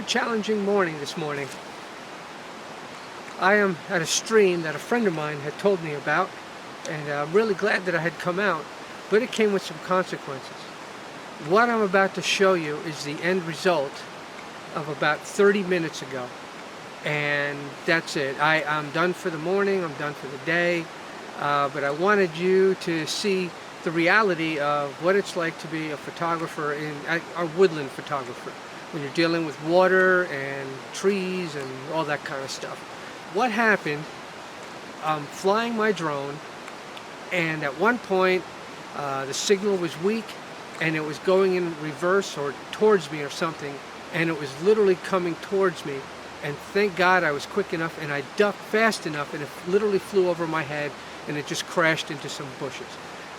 challenging morning this morning. I am at a stream that a friend of mine had told me about, and I'm really glad that I had come out, but it came with some consequences. What I'm about to show you is the end result of about 30 minutes ago, and that's it. I'm done for the morning, I'm done for the day, but I wanted you to see the reality of what it's like to be a photographer, a woodland photographer, when you're dealing with water and trees and all that kind of stuff. What happened, I'm flying my drone, and at one point the signal was weak and it was going in reverse or towards me or something, and it was literally coming towards me, and thank God I was quick enough and I ducked fast enough, and it literally flew over my head and it just crashed into some bushes.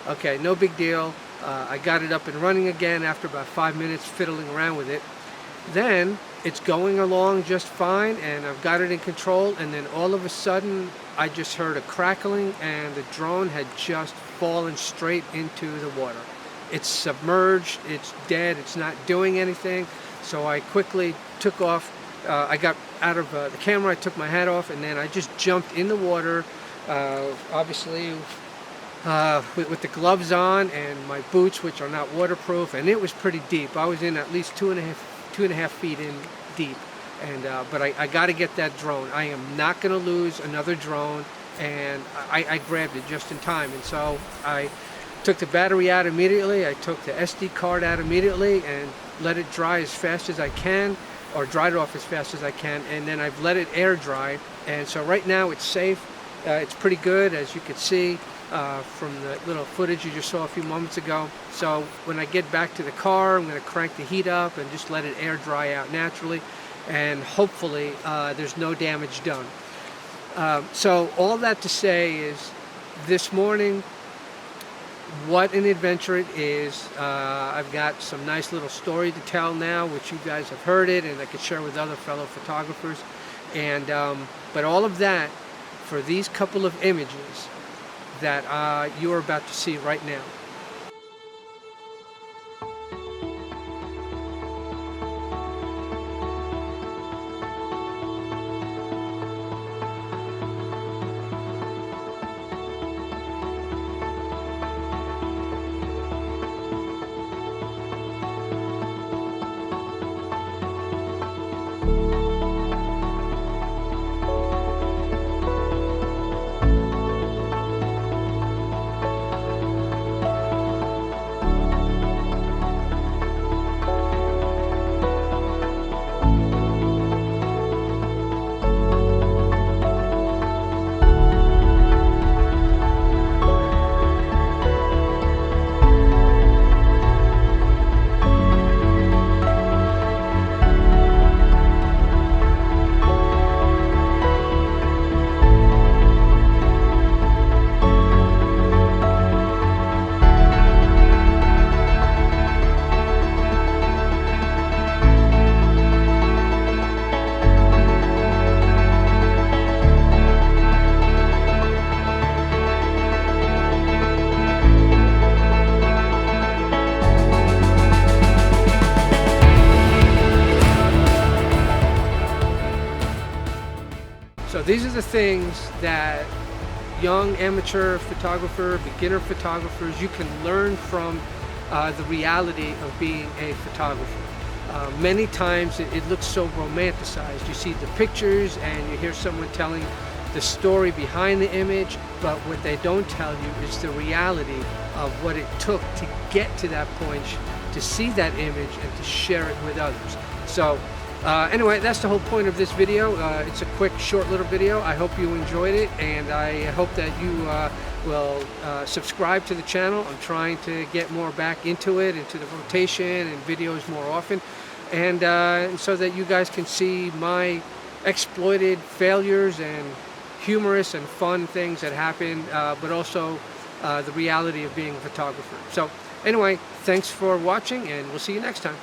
Okay, no big deal. I got it up and running again after about 5 minutes fiddling around with it. Then it's going along just fine and I've got it in control, and then all of a sudden I just heard a crackling and the drone had just fallen straight into the water. It's submerged, it's dead, it's not doing anything. So I quickly took off. I got out of the camera, I took my hat off, and then I just jumped in the water, obviously with the gloves on and my boots, which are not waterproof, and it was pretty deep. I was in at least two and a half feet in deep, and but I got to get that drone. I am not going to lose another drone, and I grabbed it just in time. And so I took the battery out immediately, I took the SD card out immediately and let it dry as fast as I can, or dried it off as fast as I can, and then I've let it air dry. And so right now it's safe. It's pretty good, as you can see from the little footage you just saw a few moments ago. So when I get back to the car, I'm going to crank the heat up and just let it air dry out naturally, and hopefully there's no damage done. So all that to say is, this morning, what an adventure it is. I've got some nice little story to tell now, which you guys have heard it, and I could share with other fellow photographers. And but all of that for these couple of images that you are about to see right now. So these are the things that young amateur photographer, beginner photographers, you can learn from the reality of being a photographer. Many times it looks so romanticized. You see the pictures and you hear someone telling the story behind the image, but what they don't tell you is the reality of what it took to get to that point, to see that image and to share it with others. So anyway, that's the whole point of this video. It's a quick, short little video. I hope you enjoyed it, and I hope that you will subscribe to the channel. I'm trying to get more back into it, into the rotation and videos more often, and so that you guys can see my exploited failures and humorous and fun things that happen, but also the reality of being a photographer. So anyway, thanks for watching, and we'll see you next time.